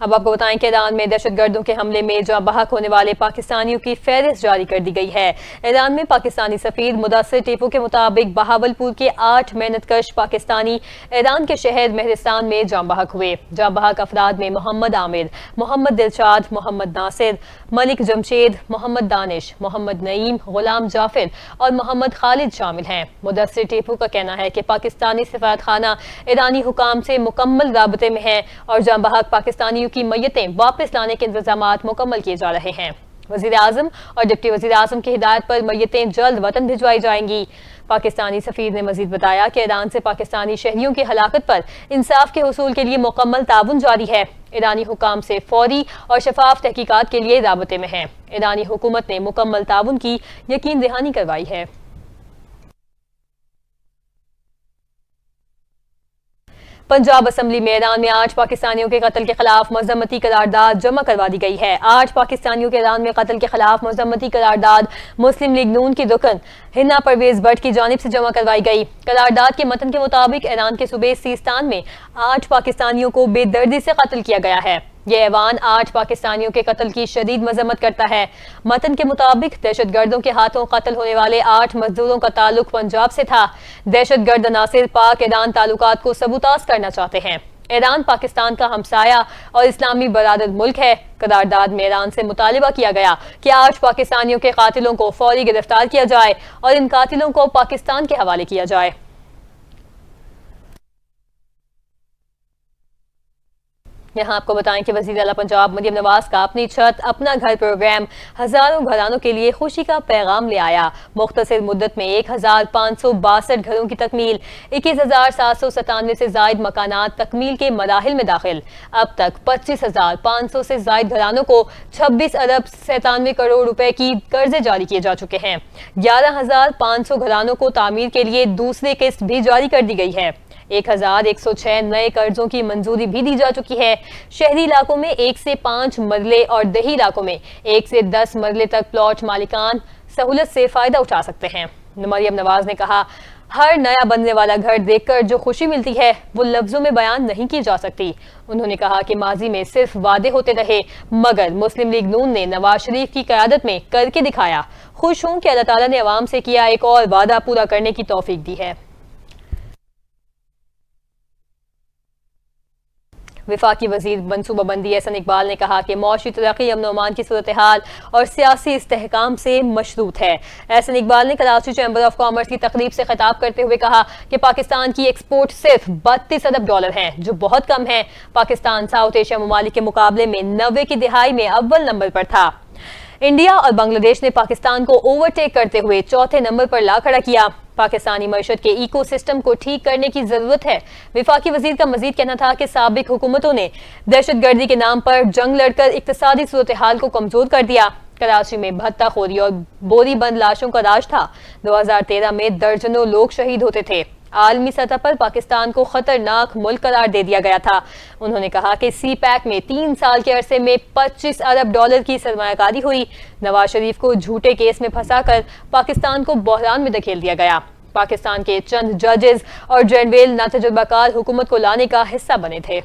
اب آپ کو بتائیں کہ ایران میں دہشت گردوں کے حملے میں جاں بحق ہونے والے پاکستانیوں کی فہرست جاری کر دی گئی ہے۔ ایران میں پاکستانی سفیر مدثر ٹیپو کے مطابق بہاولپور کے 8 محنت کش پاکستانی ایران کے شہر مہرستان میں جاں بحق ہوئے۔ جاں بحق افراد میں محمد عامر، محمد دلشاد، محمد ناصر، ملک جمشید، محمد دانش، محمد نعیم، غلام جعفر اور محمد خالد شامل ہیں۔ مدثر ٹیپو کا کہنا ہے کہ پاکستانی سفارت خانہ ایرانی حکام سے مکمل رابطے میں ہے اور جاں بحق پاکستانیوں کی میتیں واپس لانے کے انتظامات مکمل کیے جا رہے ہیں۔ وزیر اعظم اور ڈپٹی وزیر اعظم کی ہدایت پر میتیں جلد وطن بھجوائی جائیں گی۔ پاکستانی سفیر نے مزید بتایا کہ ایران سے پاکستانی شہریوں کی ہلاکت پر انصاف کے حصول کے لیے مکمل تعاون جاری ہے۔ ایرانی حکام سے فوری اور شفاف تحقیقات کے لیے رابطے میں ہیں۔ ایرانی حکومت نے مکمل تعاون کی یقین دہانی کروائی ہے۔ پنجاب اسمبلی میں ایران میں 8 پاکستانیوں کے قتل کے خلاف مذمتی قرارداد جمع کروا دی گئی ہے۔ 8 پاکستانیوں کے ایران میں قتل کے خلاف مذمتی قرارداد مسلم لیگ نون کی رکن ہنا پرویز بٹ کی جانب سے جمع کروائی گئی۔ قرارداد کے متن کے مطابق ایران کے صوبے سیستان میں 8 پاکستانیوں کو بے دردی سے قتل کیا گیا ہے۔ یہ ایوان 8 پاکستانیوں کے قتل کی شدید مذمت کرتا ہے۔ متن کے مطابق دہشت گردوں کے ہاتھوں قتل ہونے والے 8 مزدوروں کا تعلق پنجاب سے تھا۔ دہشت گرد عناصر پاک ایران تعلقات کو سبوتاژ کرنا چاہتے ہیں۔ ایران پاکستان کا ہمسایہ اور اسلامی برادر ملک ہے۔ قرارداد میں ایران سے مطالبہ کیا گیا کہ 8 پاکستانیوں کے قاتلوں کو فوری گرفتار کیا جائے اور ان قاتلوں کو پاکستان کے حوالے کیا جائے۔ یہاں آپ کو بتائیں کہ وزیر اعلیٰ پنجاب مریم نواز کا اپنی چھت اپنا گھر پروگرام ہزاروں گھرانوں کے لیے خوشی کا پیغام لے آیا۔ مختصر مدت میں 1562 گھروں کی تکمیل، 21,797 سے زائد مکانات تکمیل کے مراحل میں داخل۔ اب تک 25,500 سے زائد گھرانوں کو 26 ارب 97 کروڑ روپے کی قرضے جاری کیے جا چکے ہیں۔ 11,500 گھرانوں کو تعمیر کے لیے دوسری قسط بھی جاری کر دی گئی ہے۔ 1,106 نئے قرضوں کی منظوری بھی دی جا چکی ہے۔ شہری علاقوں میں 1 سے 5 مرلے اور دیہی علاقوں میں 1 سے 10 مرلے تک پلاٹ مالکان سہولت سے فائدہ اٹھا سکتے ہیں۔ مریم نواز نے کہا، ہر نیا بننے والا گھر دیکھ کر جو خوشی ملتی ہے وہ لفظوں میں بیان نہیں کی جا سکتی۔ انہوں نے کہا کہ ماضی میں صرف وعدے ہوتے رہے مگر مسلم لیگ نون نے نواز شریف کی قیادت میں کر کے دکھایا۔ خوش ہوں کہ اللہ تعالیٰ نے عوام سے کیا ایک اور وعدہ پورا کرنے کی توفیق دی ہے۔ وفاقی وزیر منصوبہ بندی احسن اقبال نے کہا کہ معاشی ترقی امن و امان کی صورتحال اور سیاسی استحکام سے مشروط ہے۔ احسن اقبال نے کراچی چیمبر آف کامرس کی تقریب سے خطاب کرتے ہوئے کہا کہ پاکستان کی ایکسپورٹ صرف 32 ارب ڈالر ہیں جو بہت کم ہے۔ پاکستان ساؤتھ ایشیا ممالک کے مقابلے میں 90 کی دہائی میں اول نمبر پر تھا۔ انڈیا اور بنگلہ دیش نے پاکستان کو اوورٹیک کرتے ہوئے چوتھے نمبر پر لا کھڑا کیا۔ پاکستانی معیشت کے ایکو سسٹم کو ٹھیک کرنے کی ضرورت ہے۔ وفاقی وزیر کا مزید کہنا تھا کہ سابق حکومتوں نے دہشت گردی کے نام پر جنگ لڑ کر اقتصادی صورتحال کو کمزور کر دیا۔ کراچی میں بھتہ خوری اور بوری بند لاشوں کا راج تھا۔ 2013 میں درجنوں لوگ شہید ہوتے تھے۔ عالمی سطح پر پاکستان کو خطرناک ملک قرار دے دیا گیا تھا۔ انہوں نے کہا کہ سی پیک میں 3 سال کے عرصے میں 25 ارب ڈالر کی سرمایہ کاری ہوئی۔ نواز شریف کو جھوٹے کیس میں پھنسا کر پاکستان کو بحران میں دھکیل دیا گیا۔ پاکستان کے چند ججز اور جنرل ناتجربہ کار حکومت کو لانے کا حصہ بنے تھے۔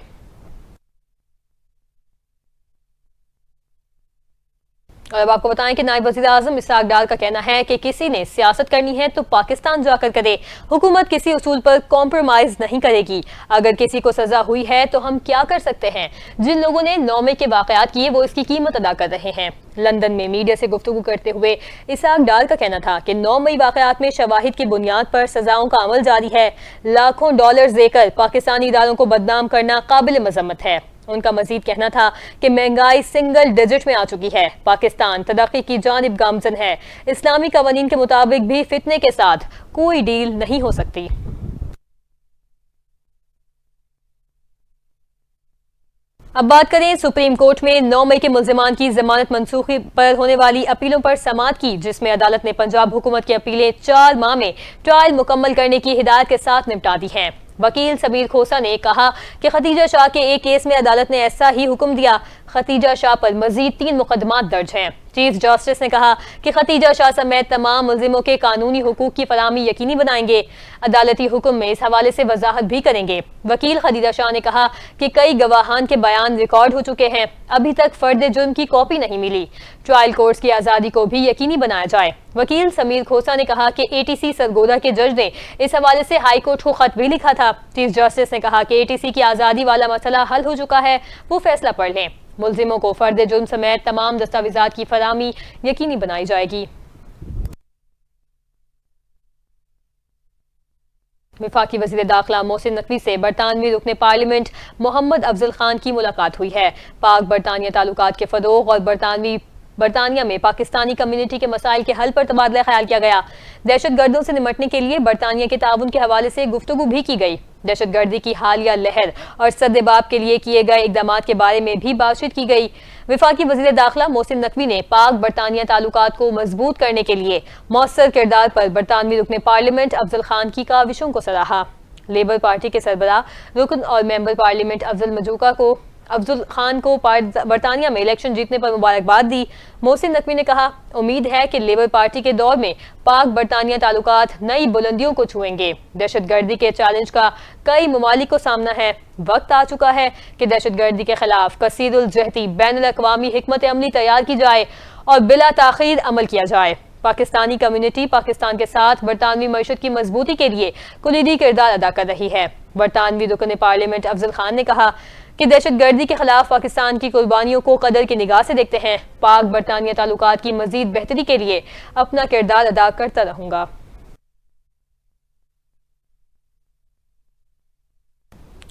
اور اب آپ کو بتائیں کہ نائب وزیر اعظم اسحاق ڈار کا کہنا ہے کہ کسی نے سیاست کرنی ہے تو پاکستان جا کر کرے۔ حکومت کسی اصول پر کمپرومائز نہیں کرے گی۔ اگر کسی کو سزا ہوئی ہے تو ہم کیا کر سکتے ہیں؟ جن لوگوں نے 9 مئی کے واقعات کیے وہ اس کی قیمت ادا کر رہے ہیں۔ لندن میں میڈیا سے گفتگو کرتے ہوئے اسحاق ڈار کا کہنا تھا کہ 9 مئی واقعات میں شواہد کی بنیاد پر سزاؤں کا عمل جاری ہے۔ لاکھوں ڈالرز دے کر پاکستانی اداروں کو بدنام کرنا قابل مذمت ہے۔ ان کا مزید کہنا تھا کہ مہنگائی سنگل ڈیجٹ میں آ چکی ہے۔ پاکستان ترقی کی جانب گامزن ہے۔ اسلامی قوانین کے مطابق بھی فتنے کے ساتھ کوئی ڈیل نہیں ہو سکتی۔ اب بات کریں سپریم کورٹ میں 9 مئی کے ملزمان کی ضمانت منسوخی پر ہونے والی اپیلوں پر سماعت کی، جس میں عدالت نے پنجاب حکومت کی اپیلیں 4 ماہ میں ٹرائل مکمل کرنے کی ہدایت کے ساتھ نمٹا دی ہیں۔ وکیل سبیر کھوسا نے کہا کہ خدیجہ شاہ کے ایک کیس میں عدالت نے ایسا ہی حکم دیا۔ ختیجہ شاہ پر مزید 3 مقدمات درج ہیں۔ چیف جسٹس نے کہا کہ ختیجہ شاہ سمیت تمام ملزموں کے قانونی حقوق کی فراہمی یقینی بنائیں گے، عدالتی حکم میں اس حوالے سے وضاحت بھی کریں گے۔ وکیل ختیجہ شاہ نے کہا کہ کئی گواہان کے بیان ریکارڈ ہو چکے ہیں، ابھی تک فرد جرم کی کاپی نہیں ملی، ٹرائل کورٹس کی آزادی کو بھی یقینی بنایا جائے۔ وکیل سمیر کھوسا نے کہا کہ ATC سرگودا کے جج نے اس حوالے سے ہائی کورٹ کو خط بھی لکھا تھا۔ چیف جسٹس نے کہا کہ ATC کی آزادی والا مسئلہ حل ہو چکا ہے، وہ فیصلہ پڑھ لیں۔ ملزموں کو فرد جرم سمیت تمام دستاویزات کی فراہمی یقینی بنائی جائے گی۔ وفاقی وزیر داخلہ محسن نقوی سے برطانوی رکن پارلیمنٹ محمد افضل خان کی ملاقات ہوئی ہے۔ پاک برطانیہ تعلقات کے فروغ اور برطانیہ میں پاکستانی کمیونٹی کے مسائل کے حل پر تبادلہ خیال کیا گیا۔ دہشت گردوں سے نمٹنے کے لیے برطانیہ کے تعاون کے حوالے سے گفتگو بھی کی گئی۔ دہشت گردی کی حالیہ لہر اور سدباب کے لیے کیے گئے اقدامات کے بارے میں بھی بات چیت کی گئی۔ وفاقی وزیر داخلہ محسن نقوی نے پاک برطانیہ تعلقات کو مضبوط کرنے کے لیے مؤثر کردار پر برطانوی رکن پارلیمنٹ افضل خان کی کاوشوں کو سراہا۔ لیبر پارٹی کے سربراہ رکن اور ممبر پارلیمنٹ افضل خان کو برطانیہ میں الیکشن جیتنے پر مبارکباد دی۔ محسن نقوی نے کہا امید ہے کہ لیبر پارٹی کے دور میں پاک برطانیہ تعلقات نئی بلندیوں کو چھوئیں گے۔ دہشت گردی کے چیلنج کا کئی ممالک کو سامنا ہے، وقت آ چکا ہے کہ دہشت گردی کے خلاف کثیر الجہتی بین الاقوامی حکمت عملی تیار کی جائے اور بلا تاخیر عمل کیا جائے۔ پاکستانی کمیونٹی پاکستان کے ساتھ برطانوی معیشت کی مضبوطی کے لیے کلیدی کردار ادا کر رہی ہے۔ برطانوی رکن پارلیمنٹ افضل خان نے کہا کہ دہشت گردی کے خلاف پاکستان کی قربانیوں کو قدر کی نگاہ سے دیکھتے ہیں۔ پاک برطانیہ تعلقات کی مزید بہتری کے لیے اپنا کردار ادا کرتا رہوں گا۔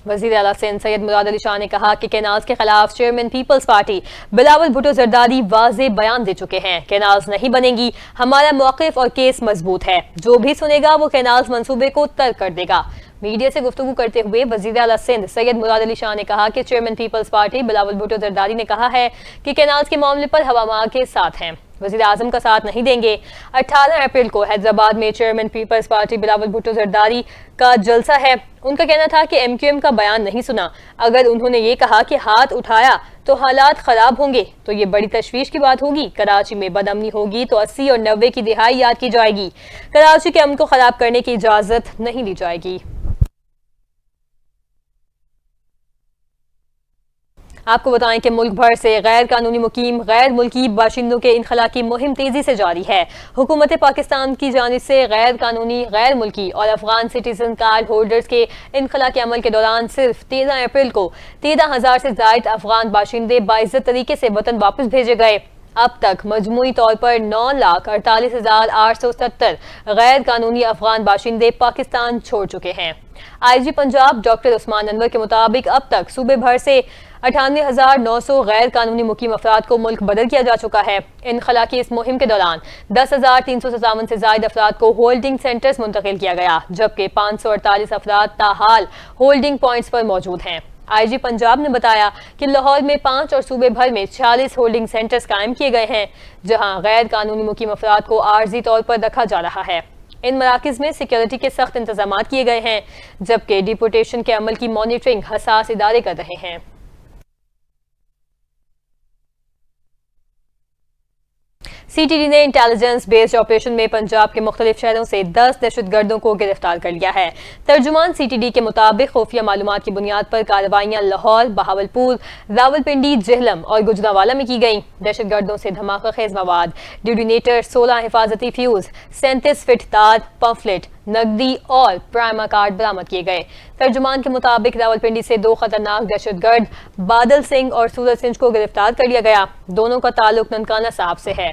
وزیر اعلیٰ سندھ سید مراد علی شاہ نے کہا کہ کینالز کے خلاف چیئرمین پیپلز پارٹی بلاول بھٹو زرداری واضح بیان دے چکے ہیں۔ کینالز نہیں بنیں گی، ہمارا موقف اور کیس مضبوط ہے، جو بھی سنے گا وہ کینالز منصوبے کو ترک کر دے گا۔ میڈیا سے گفتگو کرتے ہوئے وزیر اعلیٰ سندھ سید مراد علی شاہ نے کہا کہ چیئرمین پیپلز پارٹی بلاول بھٹو زرداری نے کہا ہے کہ کینالز کے معاملے پر ہوا کے ساتھ ہیں، وزیر اعظم کا ساتھ نہیں دیں گے۔ 18 اپریل کو حیدرآباد میں چیئرمین پیپلز پارٹی بلاول بھٹو زرداری کا جلسہ ہے۔ ان کا کہنا تھا کہ MQM کا بیان نہیں سنا، اگر انہوں نے یہ کہا کہ ہاتھ اٹھایا تو حالات خراب ہوں گے تو یہ بڑی تشویش کی بات ہوگی۔ کراچی میں بدامنی ہوگی تو 80 اور 90 کی دہائی یاد کی جائے گی۔ کراچی کے امن کو خراب کرنے کی اجازت نہیں دی جائے گی۔ آپ کو بتائیں کہ ملک بھر سے غیر قانونی مقیم غیر ملکی باشندوں کے انخلاء کی مہم تیزی سے جاری ہے۔ حکومت پاکستان کی جانب سے غیر قانونی غیر ملکی اور افغان سٹیزن کارڈ ہولڈرز کے انخلاء کے عمل کے دوران صرف 13 اپریل کو 13,000 سے زائد افغان باشندے باعزت طریقے سے وطن واپس بھیجے گئے۔ اب تک مجموعی طور پر 9,48,870 غیر قانونی افغان باشندے پاکستان چھوڑ چکے ہیں۔ IG پنجاب ڈاکٹر عثمان انور کے مطابق اب تک صوبے بھر سے 98,900 غیر قانونی مقیم افراد کو ملک بدر کیا جا چکا ہے۔ انخلاء کی اس مہم کے دوران 10,357 سے زائد افراد کو ہولڈنگ سینٹرز منتقل کیا گیا، جبکہ 548 افراد تاحال ہولڈنگ پوائنٹس پر موجود ہیں۔ IG پنجاب نے بتایا کہ لاہور میں 5 اور صوبے بھر میں 46 ہولڈنگ سینٹرز قائم کیے گئے ہیں، جہاں غیر قانونی مقیم افراد کو عارضی طور پر رکھا جا رہا ہے۔ ان مراکز میں سیکیورٹی کے سخت انتظامات کیے گئے ہیں، جبکہ ڈیپورٹیشن کے عمل کی مانیٹرنگ حساس ادارے کر رہے ہیں۔ CTD نے انٹیلیجنس بیسڈ آپریشن میں پنجاب کے مختلف شہروں سے 10 دہشت گردوں کو گرفتار کر لیا ہے۔ ترجمان CTD کے مطابق خفیہ معلومات کی بنیاد پر کارروائیاں لاہور، بہاولپور، راولپنڈی، جہلم اور گجرانوالہ میں کی گئیں۔ دہشت گردوں سے دھماکہ خیز مواد، ڈیٹونیٹر، 16 حفاظتی فیوز، 37 فٹ تار، پمفلٹ، نقدی اور پرائما کارڈ برآمد کیے گئے۔ ترجمان کے مطابق راولپنڈی سے 2 خطرناک دہشت گرد بادل سنگھ اور سورج سنگھ کو گرفتار کر لیا گیا، دونوں کا تعلق ننکانہ صاحب سے ہے۔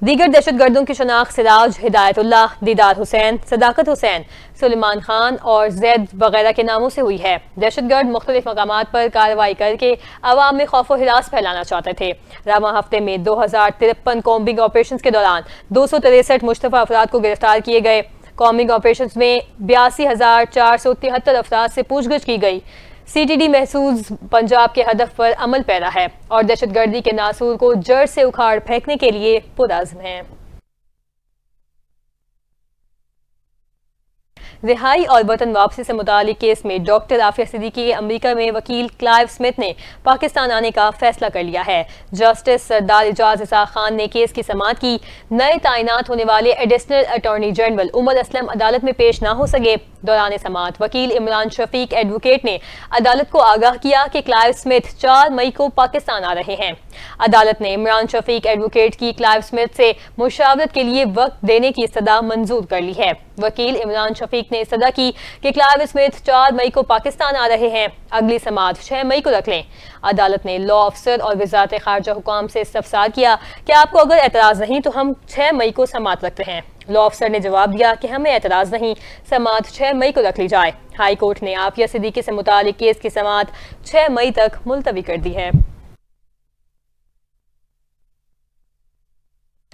دیگر دہشت گردوں کی شناخت سراج، ہدایت اللہ، دیدار حسین، صداقت حسین، سلیمان خان اور زید وغیرہ کے ناموں سے ہوئی ہے۔ دہشت گرد مختلف مقامات پر کارروائی کر کے عوام میں خوف و ہراس پھیلانا چاہتے تھے۔ رواں ہفتے میں 2053 کومبنگ آپریشنز کے دوران 263 مشتبہ افراد کو گرفتار کیے گئے۔ کومبنگ آپریشنز میں 82,473 افراد سے پوچھ گچھ کی گئی۔ CTD محسوس پنجاب کے ہدف پر عمل پیرا ہے اور دہشت گردی کے ناسور کو جڑ سے اکھاڑ پھینکنے کے لیے پرعزم ہے۔ رہائی اور وطن واپسی سے متعلق کیس میں ڈاکٹر عافیہ صدیقی کے امریکہ میں وکیل کلائیو سمتھ نے پاکستان آنے کا فیصلہ کر لیا ہے۔ جسٹس سردار اعجاز اسحاق خان نے کیس کی سماعت کی۔ نئے تعینات ہونے والے ایڈیشنل اٹارنی جنرل عمر اسلم عدالت میں پیش نہ ہو سکے۔ دوران سماعت وکیل عمران شفیق ایڈوکیٹ نے عدالت کو آگاہ کیا کہ کلائیو سمتھ 4 مئی کو پاکستان آ رہے ہیں۔ عدالت نے عمران شفیق ایڈوکیٹ کی کلائیو سمتھ سے مشاورت کے لیے وقت دینے کی استدعا منظور کر لی ہے۔ وکیل عمران شفیق نے استدعا کی کہ کلائیو سمتھ 4 مئی کو پاکستان آ رہے ہیں، اگلی سماعت 6 مئی کو رکھ لیں۔ عدالت نے لاء آفیسر اور وزارت خارجہ حکام سے استفسار کیا کہ آپ کو اگر اعتراض نہیں تو ہم 6 مئی کو سماعت رکھتے ہیں۔ لاء آفیسر نے جواب دیا کہ ہمیں اعتراض نہیں، سماعت 6 مئی کو رکھ لی جائے۔ ہائی کورٹ نے عافیہ صدیقی سے متعلق کیس کی سماعت 6 مئی تک ملتوی کر دی ہے۔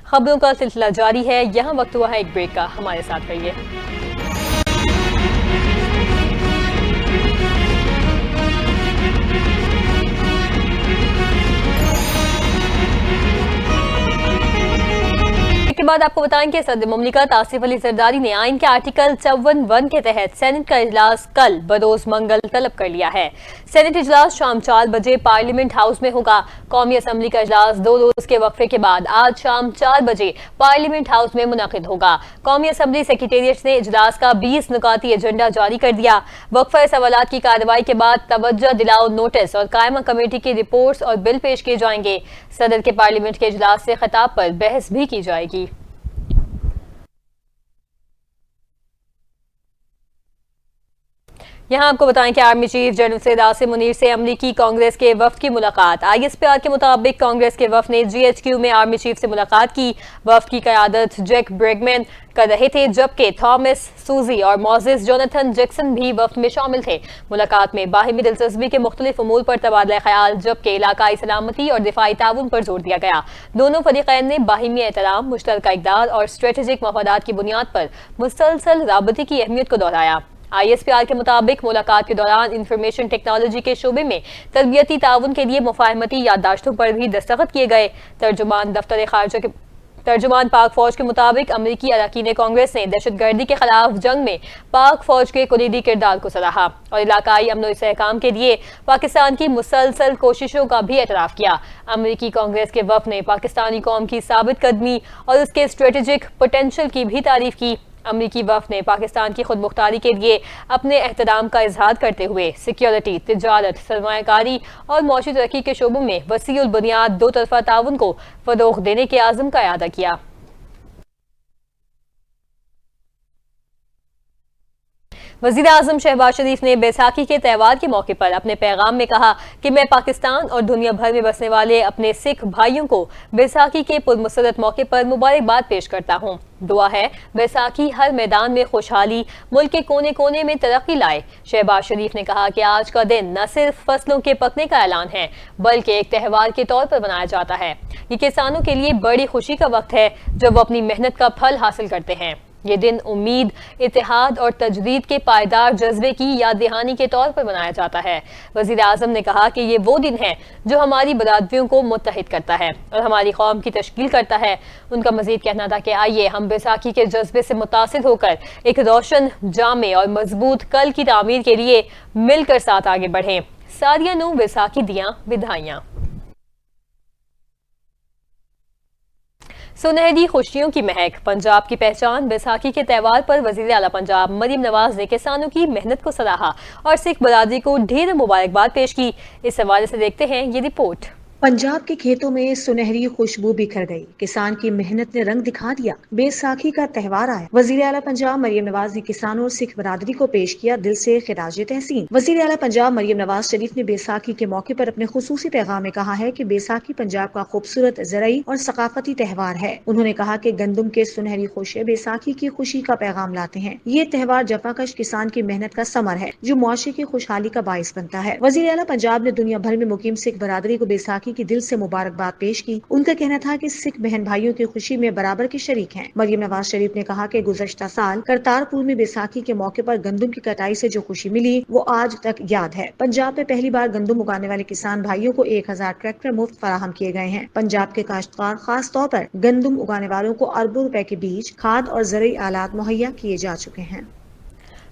خبروں کا سلسلہ جاری ہے، یہاں وقت ہوا ہے ایک بریک کا، ہمارے ساتھ رہیے۔ کے بعد آپ کو بتائیں کہ صدر مملکت آصف علی زرداری نے آئین کے آرٹیکل 54(1) کے تحت سینٹ کا اجلاس کل بروز منگل طلب کر لیا ہے۔ سینٹ اجلاس شام 4 بجے پارلیمنٹ ہاؤس میں ہوگا۔ قومی اسمبلی کا اجلاس 2 روز کے وقفے کے بعد آج شام 4 بجے پارلیمنٹ ہاؤس میں منعقد ہوگا۔ قومی اسمبلی سیکریٹریٹ نے اجلاس کا 20 نکاتی ایجنڈا جاری کر دیا۔ وقفہ سوالات کی کارروائی کے بعد توجہ دلاؤ نوٹس اور قائمہ کمیٹی کی رپورٹس اور بل پیش کیے جائیں گے۔ صدر کے پارلیمنٹ کے اجلاس سے خطاب پر بحث بھی کی جائے گی۔ یہاں آپ کو بتائیں کہ army chief general Syed Asim Munir سے امریکی کانگریس کے وفد کی ملاقات۔ ISPR کے مطابق کانگریس کے وفد نے GHQ میں آرمی چیف سے ملاقات کی۔ وفد کی قیادت جیک بریگمین کر رہے تھے، جبکہ تھامس سوزی اور موزس جوناتھن جیکسن بھی وفد میں شامل تھے۔ ملاقات میں باہمی دلچسپی کے مختلف امور پر تبادلہ خیال، جبکہ علاقائی سلامتی اور دفاعی تعاون پر زور دیا گیا۔ دونوں فریقین نے باہمی احترام، مشترکہ اقدار اور اسٹریٹجک مفادات کی بنیاد پر مسلسل رابطے کی اہمیت کو دہرایا۔ ISPR کے مطابق ملاقات کے دوران انفارمیشن ٹیکنالوجی کے شعبے میں تربیتی تعاون کے لیے مفاہمتی یادداشتوں پر بھی دستخط کیے گئے۔ ترجمان دفتر خارجہ کے ترجمان پاک فوج کے مطابق امریکی اراکین کانگریس نے دہشت گردی کے خلاف جنگ میں پاک فوج کے کلیدی کردار کو سراہا اور علاقائی امن و استحکام کے لیے پاکستان کی مسلسل کوششوں کا بھی اعتراف کیا۔ امریکی کانگریس کے وفد نے پاکستانی قوم کی ثابت قدمی اور اس کے اسٹریٹجک پوٹینشل کی بھی تعریف کی۔ امریکی وفد نے پاکستان کی خود مختاری کے لیے اپنے احترام کا اظہار کرتے ہوئے سیکیورٹی، تجارت، سرمایہ کاری اور معاشی ترقی کے شعبوں میں وسیع البنیاد 2 طرفہ تعاون کو فروغ دینے کے عزم کا اعادہ کیا۔ وزیر اعظم شہباز شریف نے بیساکھی کے تہوار کے موقع پر اپنے پیغام میں کہا کہ میں پاکستان اور دنیا بھر میں بسنے والے اپنے سکھ بھائیوں کو بیساکھی کے پرمسرت موقع پر مبارکباد پیش کرتا ہوں۔ دعا ہے بیساکھی ہر میدان میں خوشحالی، ملک کے کونے کونے میں ترقی لائے۔ شہباز شریف نے کہا کہ آج کا دن نہ صرف فصلوں کے پکنے کا اعلان ہے بلکہ ایک تہوار کے طور پر منایا جاتا ہے۔ یہ کسانوں کے لیے بڑی خوشی کا وقت ہے جب وہ اپنی محنت کا پھل حاصل کرتے ہیں۔ یہ دن امید، اتحاد اور تجدید کے پائیدار جذبے کی یاد دہانی کے طور پر منایا جاتا ہے۔ وزیر اعظم نے کہا کہ یہ وہ دن ہے جو ہماری برادریوں کو متحد کرتا ہے اور ہماری قوم کی تشکیل کرتا ہے۔ ان کا مزید کہنا تھا کہ آئیے ہم بیساکھی کے جذبے سے متاثر ہو کر ایک روشن، جامع اور مضبوط کل کی تعمیر کے لیے مل کر ساتھ آگے بڑھیں۔ ساریاں نوں بیساکھی دیاں بدھائیاں۔ سنہری خوشیوں کی مہک، پنجاب کی پہچان۔ بیساکھی کے تہوار پر وزیر اعلیٰ پنجاب مریم نواز نے کسانوں کی محنت کو سراہا اور سکھ برادری کو ڈھیر مبارکباد پیش کی۔ اس حوالے سے دیکھتے ہیں یہ رپورٹ۔ پنجاب کے کھیتوں میں سنہری خوشبو بکھر گئی، کسان کی محنت نے رنگ دکھا دیا، بیساکھی کا تہوار آیا۔ وزیر اعلیٰ پنجاب مریم نواز نے کسانوں اور سکھ برادری کو پیش کیا دل سے خراج تحسین۔ وزیر اعلیٰ پنجاب مریم نواز شریف نے بیساکھی کے موقع پر اپنے خصوصی پیغام میں کہا ہے کہ بیساکھی پنجاب کا خوبصورت زرعی اور ثقافتی تہوار ہے۔ انہوں نے کہا کہ گندم کے سنہری خوشے بیساکھی کی خوشی کا پیغام لاتے ہیں۔ یہ تہوار جفاکش کسان کی محنت کا ثمر ہے جو معاشرے کی خوشحالی کا باعث بنتا ہے۔ وزیر اعلیٰ پنجاب نے دنیا بھر میں مقیم سکھ برادری کو بیساکھی کی دل سے مبارکباد پیش کی۔ ان کا کہنا تھا کہ سکھ بہن بھائیوں کی خوشی میں برابر کے شریک ہیں۔ مریم نواز شریف نے کہا کہ گزشتہ سال کرتارپور میں بیساکھی کے موقع پر گندم کی کٹائی سے جو خوشی ملی وہ آج تک یاد ہے۔ پنجاب میں پہلی بار گندم اگانے والے کسان بھائیوں کو 1000 ٹریکٹر مفت فراہم کیے گئے ہیں۔ پنجاب کے کاشتکار خاص طور پر گندم اگانے والوں کو اربوں روپے کے بیج، کھاد اور زرعی آلات مہیا کیے جا چکے ہیں۔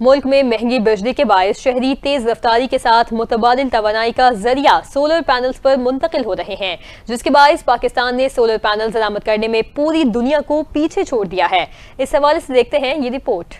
ملک میں مہنگی بجلی کے باعث شہری تیز رفتاری کے ساتھ متبادل توانائی کا ذریعہ سولر پینلز پر منتقل ہو رہے ہیں، جس کے باعث پاکستان نے سولر پینلز درآمد کرنے میں پوری دنیا کو پیچھے چھوڑ دیا ہے۔ اس حوالے سے دیکھتے ہیں یہ رپورٹ۔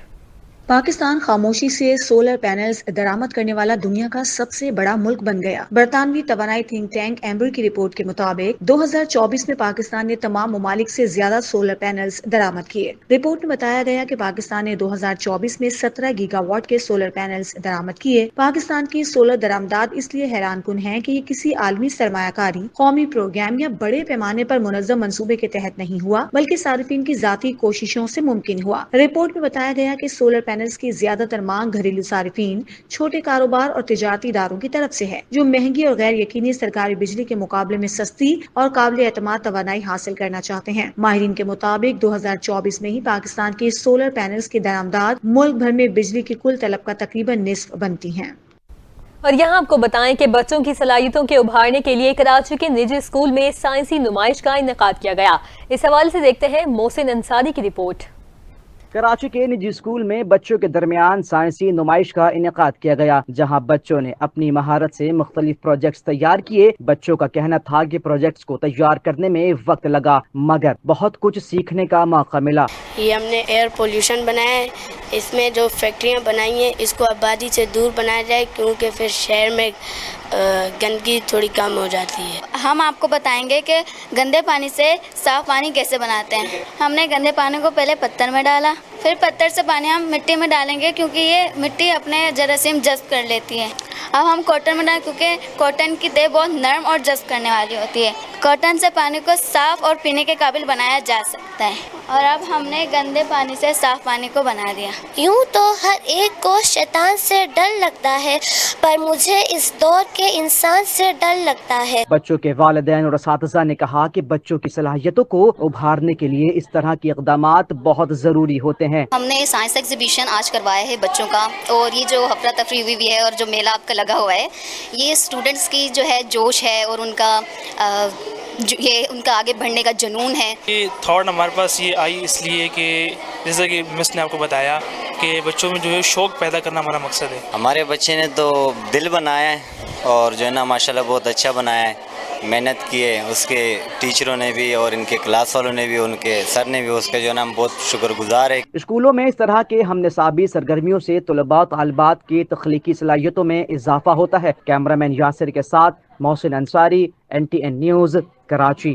پاکستان خاموشی سے سولر پینلز درآمد کرنے والا دنیا کا سب سے بڑا ملک بن گیا۔ برطانوی توانائی تھنک ٹینک ایمبر کی رپورٹ کے مطابق 2024 میں پاکستان نے تمام ممالک سے زیادہ سولر پینلز درآمد کیے۔ رپورٹ میں بتایا گیا کہ پاکستان نے 2024 میں 17 گیگا واٹ کے سولر پینلز درآمد کیے۔ پاکستان کی سولر درآمدات اس لیے حیران کن ہیں کہ یہ کسی عالمی سرمایہ کاری، قومی پروگرام یا بڑے پیمانے پر منظم منصوبے کے تحت نہیں ہوا، بلکہ صارفین کی ذاتی کوششوں سے ممکن ہوا۔ رپورٹ میں بتایا گیا کہ سولر پینلز کی زیادہ تر مانگ گھریلو صارفین، چھوٹے کاروبار اور تجارتی اداروں کی طرف سے ہے، جو مہنگی اور غیر یقینی سرکاری بجلی کے مقابلے میں سستی اور قابل اعتماد توانائی حاصل کرنا چاہتے ہیں۔ ماہرین کے مطابق 2024 میں ہی پاکستان کی سولر پینلز کی درآمدات ملک بھر میں بجلی کی کل طلب کا تقریباً نصف بنتی ہیں۔ اور یہاں آپ کو بتائیں کہ بچوں کی صلاحیتوں کے ابھارنے کے لیے کراچی کے نجی اسکول میں سائنسی نمائش کا انعقاد کیا گیا۔ اس حوالے سے دیکھتے ہیں محسن انصاری کی رپورٹ۔ کراچی کے نجی اسکول میں بچوں کے درمیان سائنسی نمائش کا انعقاد کیا گیا، جہاں بچوں نے اپنی مہارت سے مختلف پروجیکٹس تیار کیے۔ بچوں کا کہنا تھا کہ پروجیکٹس کو تیار کرنے میں وقت لگا، مگر بہت کچھ سیکھنے کا موقع ملا۔ یہ ہم نے ایئر پولیوشن بنایا ہے، اس میں جو فیکٹریاں بنائی ہیں اس کو آبادی سے دور بنایا جائے، کیونکہ پھر شہر میں گندگی تھوڑی کم ہو جاتی ہے۔ ہم آپ کو بتائیں گے کہ گندے پانی سے صاف پانی کیسے بناتے ہیں۔ ہم نے گندے پانی کو پہلے پتھر میں ڈالا، پھر پتھر سے پانی ہم مٹی میں ڈالیں گے، کیونکہ یہ مٹی اپنے جراثیم جذب کر لیتی ہے۔ اب ہم کاٹن میں ڈالیں، کیونکہ کاٹن کی تہ بہت نرم اور جذب کرنے والی ہوتی ہے۔ کاٹن سے پانی کو صاف اور پینے کے قابل بنایا جا سکتا ہے، اور اب ہم نے گندے پانی سے صاف پانی کو بنا دیا۔ یوں تو ہر ایک کو شیطان سے ڈر لگتا ہے، پر مجھے اس دور کے انسان سے ڈر لگتا ہے۔ بچوں کے والدین اور اساتذہ نے کہا کہ بچوں کی صلاحیتوں کو ابھارنے کے لیے اس طرح کے اقدامات بہت ضروری ہوتے ہیں۔ ہم نے سائنس ایگزیبیشن آج کروایا ہے بچوں کا، اور یہ جو افرا تفری ہوئی ہے اور جو میلہ آپ کا لگا ہوا ہے، یہ اسٹوڈنٹس کی جو ہے جوش ہے اور ان کا یہ ان کا آگے بڑھنے کا جنون ہے۔ یہ تھاٹ ہمارے پاس یہ آئی اس لیے کہ جیسا کہ مس نے آپ کو بتایا کہ بچوں میں جو ہے شوق پیدا کرنا ہمارا مقصد ہے۔ ہمارے بچے نے تو دل بنایا ہے اور جو ہے نا ماشاءاللہ بہت اچھا بنایا ہے، محنت کی ہے، اس کے ٹیچروں نے بھی اور ان کے کلاس والوں نے بھی، ان کے سر نے بھی، اس کے جو ہے نا ہم بہت شکر گزار ہے۔ اسکولوں میں اس طرح کے ہم نصابی سرگرمیوں سے طلباء و طالبات کی تخلیقی صلاحیتوں میں اضافہ ہوتا ہے۔ کیمرامین یاسر کے ساتھ محسن انصاری، NTN نیوز، کراچی۔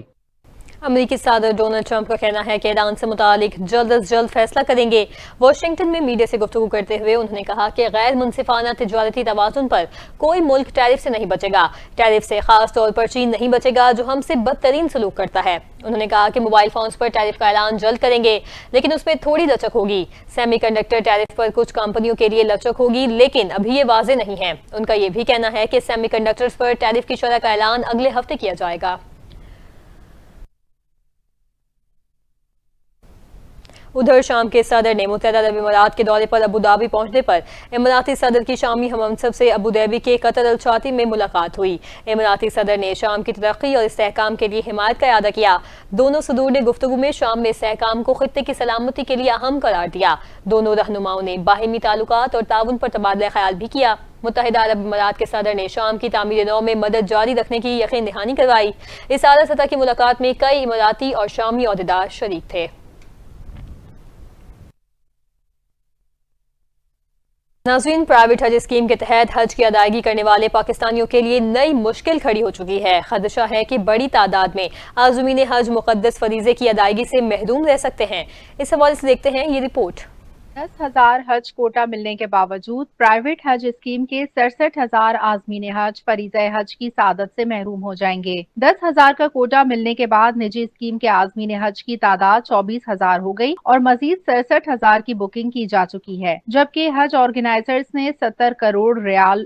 امریکی صدر ڈونلڈ ٹرمپ کا کہنا ہے کہ ایران سے متعلق جلد از جلد فیصلہ کریں گے۔ واشنگٹن میں میڈیا سے گفتگو کرتے ہوئے انہوں نے کہا کہ غیر منصفانہ تجارتی توازن پر کوئی ملک ٹیرف سے نہیں بچے گا۔ ٹیرف سے خاص طور پر چین نہیں بچے گا، جو ہم سے بدترین سلوک کرتا ہے۔ انہوں نے کہا کہ موبائل فونز پر ٹیرف کا اعلان جلد کریں گے، لیکن اس میں تھوڑی لچک ہوگی۔ سیمی کنڈکٹر ٹیرف پر کچھ کمپنیوں کے لیے لچک ہوگی، لیکن ابھی یہ واضح نہیں ہے۔ ان کا یہ بھی کہنا ہے کہ سیمی کنڈکٹرز پر ٹیرف کی شرح کا اعلان اگلے ہفتے کیا جائے گا۔ ادھر شام کے صدر نے متحدہ عرب امارات کے دورے پر ابوظہبی پہنچنے پر اماراتی صدر کی شامی ہم منصب سے ابوظہبی کے قطر الشاطی میں ملاقات ہوئی۔ اماراتی صدر نے شام کی ترقی اور استحکام کے لیے حمایت کا اعادہ کیا۔ دونوں صدور نے گفتگو میں شام میں استحکام کو خطے کی سلامتی کے لیے اہم قرار دیا۔ دونوں رہنماؤں نے باہمی تعلقات اور تعاون پر تبادلہ خیال بھی کیا۔ متحدہ عرب امارات کے صدر نے شام کی تعمیر نو میں مدد جاری رکھنے کی یقین دہانی کروائی۔ اس اعلیٰ سطح کی ملاقات میں کئی اماراتی اور شامی عہدیدار شریک تھے۔ ناظرین، پرائیویٹ حج اسکیم کے تحت حج کی ادائیگی کرنے والے پاکستانیوں کے لیے نئی مشکل کھڑی ہو چکی ہے۔ خدشہ ہے کہ بڑی تعداد میں عازمین حج مقدس فریضے کی ادائیگی سے محروم رہ سکتے ہیں۔ اس حوالے سے دیکھتے ہیں یہ رپورٹ۔ 10,000 حج کوٹا ملنے کے باوجود پرائیویٹ حج اسکیم کے 67,000 عازمین حج فریضہ حج کی سعادت سے محروم ہو جائیں گے۔ 10,000 کا کوٹا ملنے کے بعد نجی اسکیم کے عازمین حج کی تعداد 24,000 ہو گئی اور مزید 67,000 کی بکنگ کی جا چکی ہے، جبکہ حج آرگنائزرز نے 70 کروڑ ریال